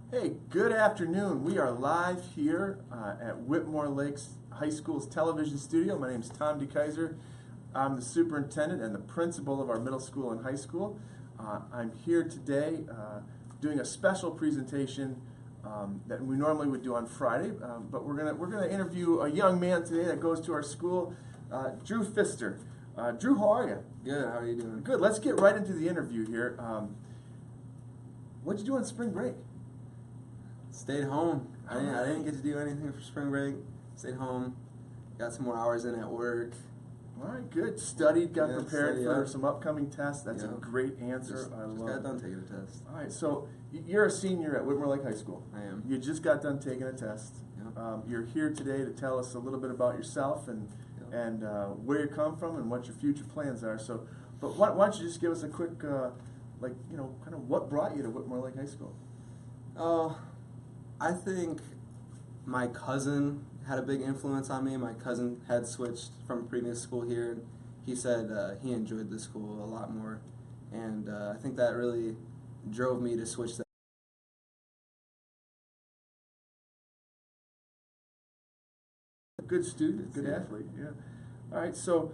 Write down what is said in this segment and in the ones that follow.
Hey, good afternoon. We are live here at Whitmore Lakes High School's television studio. My name is Tom DeKeyser. I'm the superintendent and the principal of our middle school and high school. I'm here today doing a special presentation that we normally would do on Friday, but we're gonna interview a young man today that goes to our school, Drew Pfister. Drew, how are you? Good. How are you doing? Good. Let's get right into the interview here. What'd you do on spring break? Stayed home. I didn't get to do anything for spring break. Stayed home. Got some more hours in at work. All right, good. Studied, got prepared for up. some upcoming tests. That's a great answer. Just got done taking a test. All right, so you're a senior at Whitmore Lake High School. I am. You just got done taking a test. Yep. You're here today to tell us a little bit about yourself and where you come from and what your future plans are. So, but why don't you just give us a quick, kind of what brought you to Whitmore Lake High School? I think my cousin had a big influence on me. My cousin had switched from a previous school here, and he said he enjoyed the school a lot more, and I think that really drove me to switch. Good student, good athlete, yeah. All right, so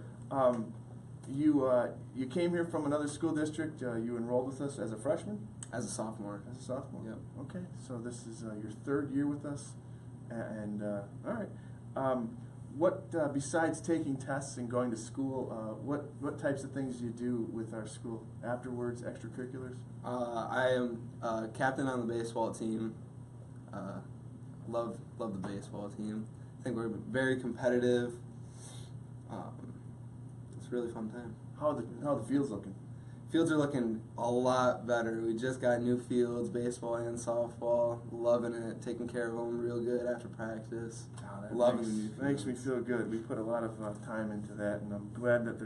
you came here from another school district. You enrolled with us as a freshman? As a sophomore. As a sophomore? Yep. Okay, so this is your third year with us, and all right. What besides taking tests and going to school, what types of things do you do with our school afterwards? Extracurriculars? I am captain on the baseball team. Love the baseball team. I think we're very competitive. It's a really fun time. How are the fields looking? Fields are looking a lot better. We just got new fields, baseball and softball. Loving it. Taking care of them real good after practice. Loving the new fields. Makes me feel good. We put a lot of time into that, and I'm glad that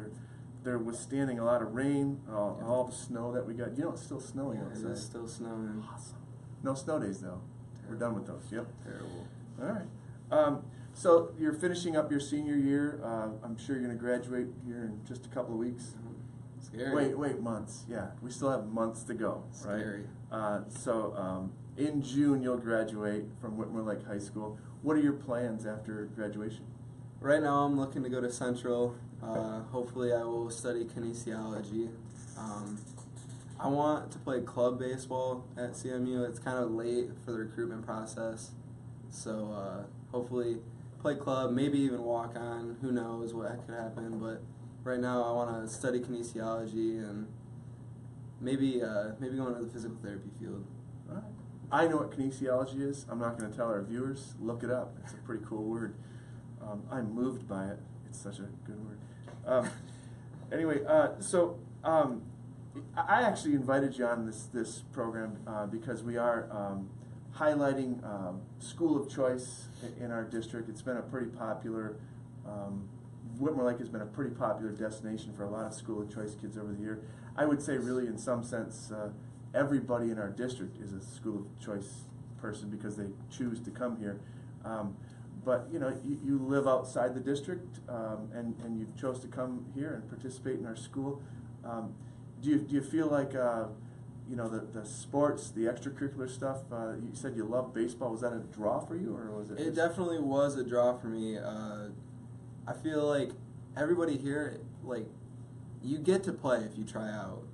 they're withstanding a lot of rain, all the snow that we got. You know, it's still snowing outside. It's still snowing. Awesome. No snow days though. We're done with those. Yep. Terrible. All right. So you're finishing up your senior year. I'm sure you're going to graduate here in just a couple of weeks. Scary. Wait, months. Yeah, we still have months to go. Scary. Right? So in June you'll graduate from Whitmore Lake High School. What are your plans after graduation? Right now I'm looking to go to Central. Hopefully I will study kinesiology. I want to play club baseball at CMU. It's kind of late for the recruitment process. So hopefully play club, maybe even walk on. Who knows what could happen, but right now I want to study kinesiology and maybe go into the physical therapy field. All right. I know what kinesiology is. I'm not going to tell our viewers. Look it up. It's a pretty cool word. I'm moved by it. It's such a good word. Anyway, so I actually invited you on this program because we are highlighting school of choice in our district. It's been a pretty popular, Whitmore Lake has been a pretty popular destination for a lot of school of choice kids over the year. I would say really in some sense everybody in our district is a school of choice person because they choose to come here. But you know, you live outside the district and you chose to come here and participate in our school. Do you feel like you know, the sports, the extracurricular stuff, you said you love baseball. Was that a draw for you, or was it? It definitely was a draw for me. I feel like everybody here, like, you get to play if you try out.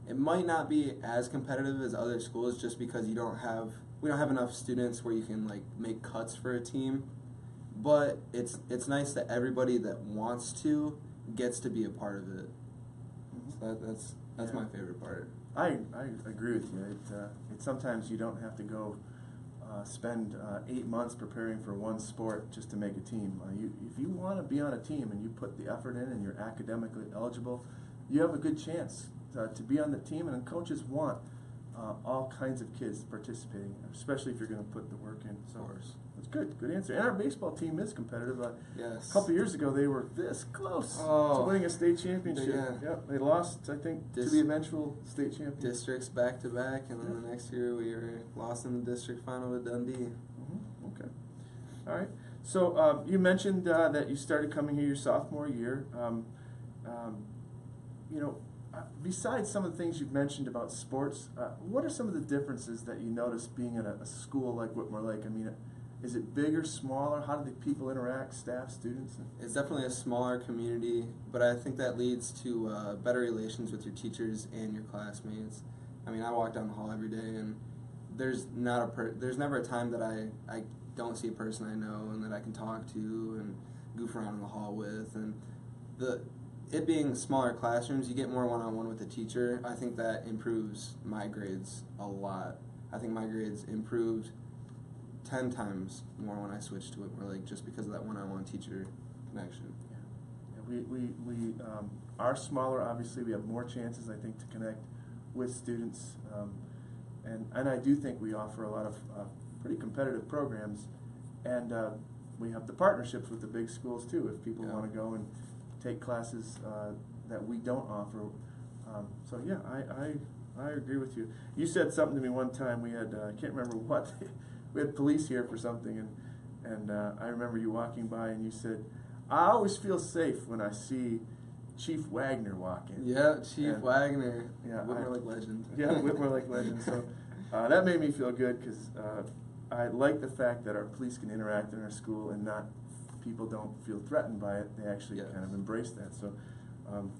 It might not be as competitive as other schools just because we don't have enough students where you can, like, make cuts for a team. But it's nice that everybody that wants to gets to be a part of it. So that's my favorite part. I agree with you. It sometimes you don't have to go spend 8 months preparing for one sport just to make a team. If you want to be on a team and you put the effort in and you're academically eligible, you have a good chance to be on the team. And coaches want all kinds of kids participating, especially if you're going to put the work in. So that's good. Good answer. And our baseball team is competitive. Yes. A couple years ago, they were this close to winning a state championship. Yeah. Yep. They lost, I think, to the eventual state champion. Districts back to back, and then the next year we were lost in the district final to Dundee. Mm-hmm. Okay. All right. So you mentioned that you started coming here your sophomore year. You know, besides some of the things you've mentioned about sports, what are some of the differences that you notice being in a school like Whitmore Lake? I mean, is it bigger, smaller? How do the people interact, staff, students? It's definitely a smaller community, but I think that leads to better relations with your teachers and your classmates. I mean, I walk down the hall every day, and there's never a time that I don't see a person I know and that I can talk to and goof around in the hall with. And it being smaller classrooms, you get more one-on-one with the teacher. I think that improves my grades a lot. I think my grades improved 10 times more when I switched to Whitmore Lake, just because of that one-on-one teacher connection. Yeah, we are smaller. Obviously, we have more chances, I think, to connect with students, and I do think we offer a lot of pretty competitive programs, and we have the partnerships with the big schools too. If people want to go and take classes that we don't offer, so yeah, I agree with you. You said something to me one time. We had I can't remember what. We had police here for something, and I remember you walking by, and you said, "I always feel safe when I see Chief Wagner walk in." Yeah, Chief Wagner. Yeah, Whitmore Lake legend. Yeah, Whitmore Lake legend. So that made me feel good, because I like the fact that our police can interact in our school and not people don't feel threatened by it. They actually kind of embrace that. So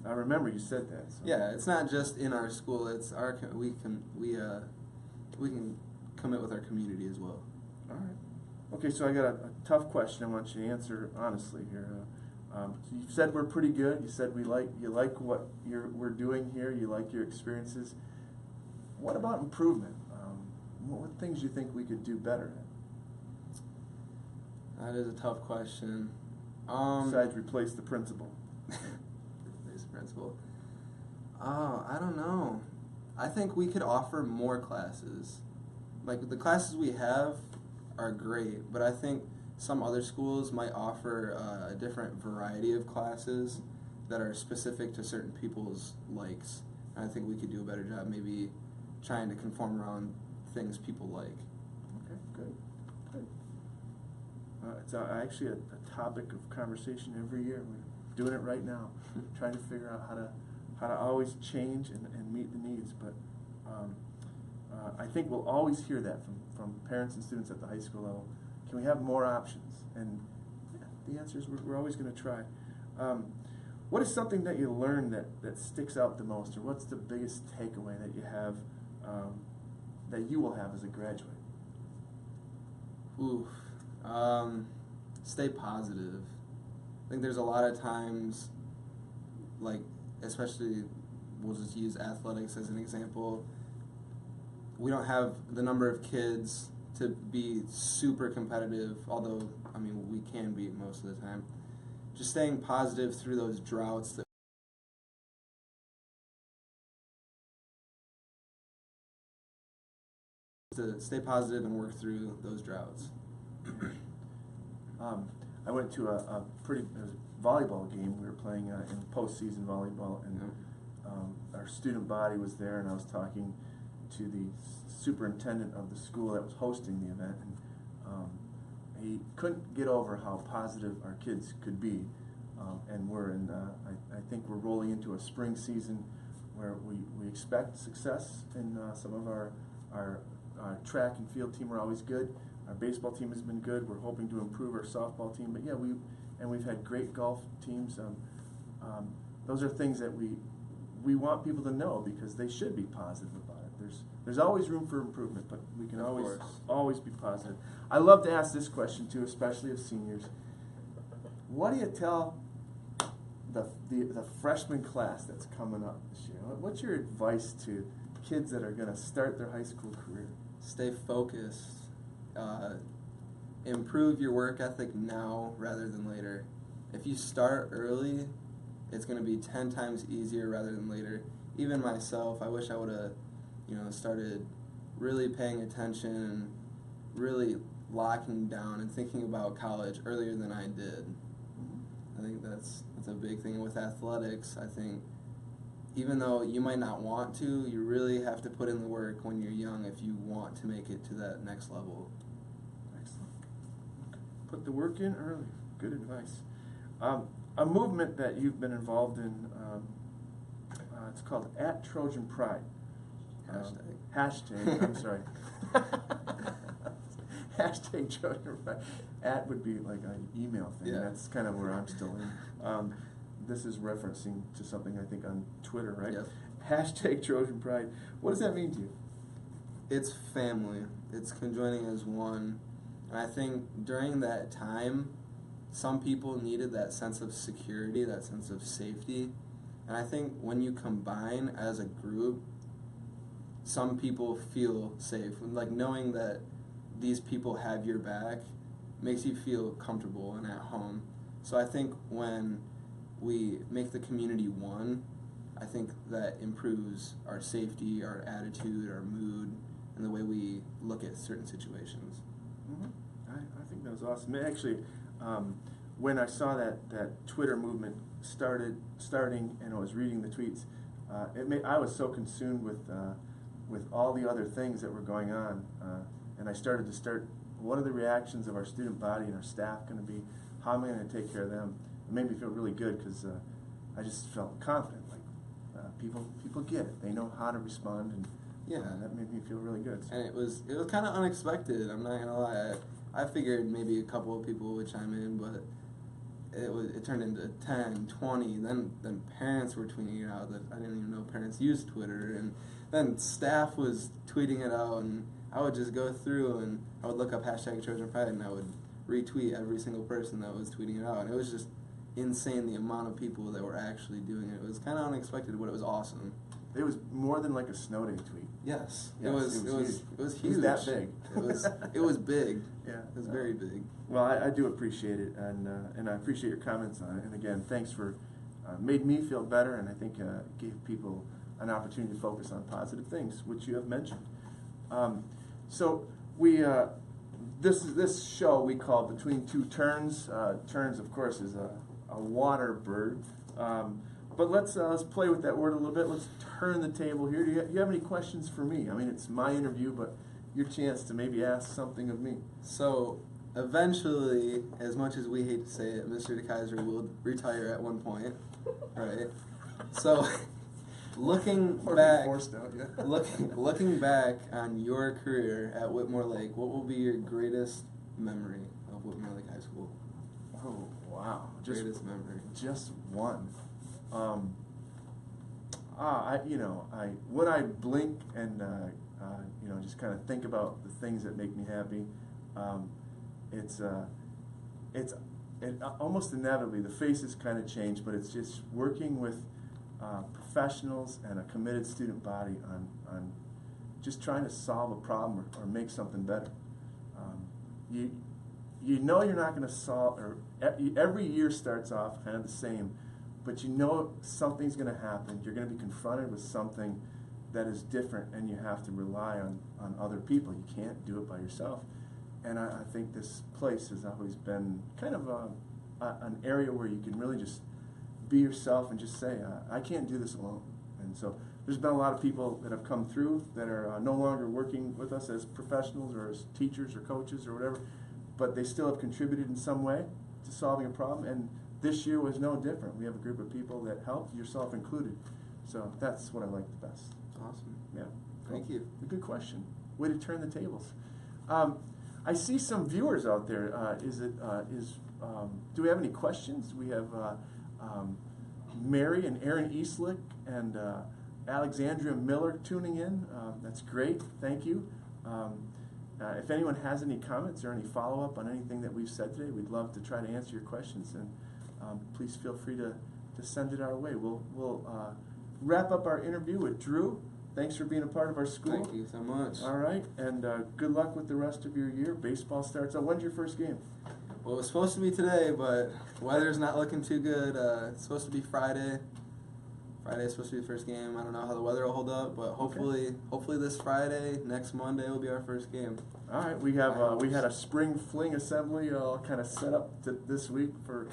I remember you said that. So. Yeah, it's not just in our school. It's we can commit with our community as well. All right. Okay, so I got a tough question I want you to answer honestly here. You said we're pretty good. You said you like what we're doing here. You like your experiences. What about improvement? What things do you think we could do better at? That is a tough question. Besides replace the principal. Replace the principal. I don't know. I think we could offer more classes. Like, the classes we have are great, but I think some other schools might offer a different variety of classes that are specific to certain people's likes. And I think we could do a better job maybe trying to conform around things people like. Okay, good. It's actually a topic of conversation every year. We're doing it right now, trying to figure out how to always change and meet the needs. But I think we'll always hear that from parents and students at the high school level. Can we have more options? And yeah, the answer is we're always going to try. What is something that you learned that sticks out the most, or what's the biggest takeaway that you have, that you will have as a graduate? Oof. Stay positive. I think there's a lot of times, like, especially, we'll just use athletics as an example. We don't have the number of kids to be super competitive, although, I mean, we can be most of the time. Just staying positive through those droughts that to stay positive and work through those droughts. I went to a volleyball game. We were playing in postseason volleyball, and our student body was there, and I was talking to the superintendent of the school that was hosting the event, and he couldn't get over how positive our kids could be, and I think we're rolling into a spring season where we expect success in some of our track and field team are always good. Our baseball team has been good. We're hoping to improve our softball team, but yeah, we've had great golf teams. Those are things that we want people to know, because they should be positive about it. There's always room for improvement, but we can always be positive. I love to ask this question too, especially of seniors. What do you tell the freshman class that's coming up this year? What's your advice to kids that are going to start their high school career? Stay focused. Improve your work ethic now rather than later. If you start early, it's going to be 10 times easier rather than later. Even myself, I wish I would have, started really paying attention and really locking down and thinking about college earlier than I did. I think that's a big thing with athletics. I think even though you might not want to, you really have to put in the work when you're young if you want to make it to that next level. Excellent. Put the work in early. Good advice. A movement that you've been involved in It's called @TrojanPride. Hashtag. I'm sorry. Hashtag Trojan Pride. Would be like an email thing. Yeah. That's kind of where I'm still in. This is referencing to something I think on Twitter, right? Yep. Hashtag Trojan Pride. What does that mean to you? It's family. It's conjoining as one. And I think during that time, some people needed that sense of security, that sense of safety. And I think when you combine as a group, some people feel safe. Like knowing that these people have your back makes you feel comfortable and at home. So I think when we make the community one, I think that improves our safety, our attitude, our mood, and the way we look at certain situations. Mm-hmm. I think that was awesome. Actually, when I saw that Twitter movement starting, and I was reading the tweets, I was so consumed with all the other things that were going on, and I started what are the reactions of our student body and our staff going to be? How am I going to take care of them? It made me feel really good because I just felt confident. Like people get it. They know how to respond, and that made me feel really good. And it was kind of unexpected. I'm not gonna lie. I figured maybe a couple of people would chime in, but it turned into 10, 20. Then parents were tweeting it out that I didn't even know parents used Twitter, and then staff was tweeting it out, and I would just go through and I would look up hashtag Trojan Pride and I would retweet every single person that was tweeting it out, and it was just insane the amount of people that were actually doing it. It was kind of unexpected, but it was awesome. It was more than like a snow day tweet. Yes, it was huge. It was Huge. that big. It was big. Yeah, it was very big. Well, I do appreciate it, and I appreciate your comments on it. And again, thanks for made me feel better, and I think gave people an opportunity to focus on positive things, which you have mentioned. So we this show we call Between Two Terns. Terns, of course, is a water bird. But let's play with that word a little bit. Let's turn the table here. Do you have any questions for me? I mean, it's my interview, but your chance to maybe ask something of me. So eventually, as much as we hate to say it, Mr. DeKeyser will retire at one point, right? So looking back, looking back on your career at Whitmore Lake, what will be your greatest memory of Whitmore Lake High School? Oh wow! Greatest memory. Just one. When I blink and just kind of think about the things that make me happy, it's almost inevitably the faces kind of change, but it's just working with professionals and a committed student body on just trying to solve a problem or make something better. You know you're not going to solve, or every year starts off kind of the same, but you know something's going to happen. You're going to be confronted with something that is different, and you have to rely on other people. You can't do it by yourself. And I think this place has always been kind of an area where you can really just be yourself and just say, I can't do this alone. And so there's been a lot of people that have come through that are no longer working with us as professionals or as teachers or coaches or whatever, but they still have contributed in some way to solving a problem. And this year was no different. We have a group of people that helped, yourself included. So that's what I like the best. Awesome. Yeah. Thank you. A good question. Way to turn the tables. I see some viewers out there. Do we have any questions? We have Mary and Aaron Eastlick and Alexandria Miller tuning in. That's great. Thank you. If anyone has any comments or any follow-up on anything that we've said today, we'd love to try to answer your questions, and please feel free to send it our way. We'll wrap up our interview with Drew. Thanks for being a part of our school. Thank you so much. All right, and good luck with the rest of your year. Baseball starts out. When's your first game? Well, it was supposed to be today, but weather's not looking too good. It's supposed to be Friday. Friday's supposed to be the first game. I don't know how the weather will hold up, but hopefully this Friday, next Monday will be our first game. All right, we had a spring fling assembly all kind of set up this week for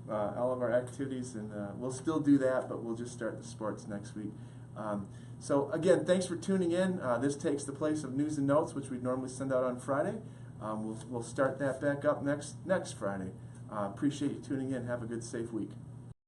all of our activities, and we'll still do that, but we'll just start the sports next week. So again, thanks for tuning in. This takes the place of news and notes, which we'd normally send out on Friday. We'll start that back up next Friday. Appreciate you tuning in. Have a good, safe week.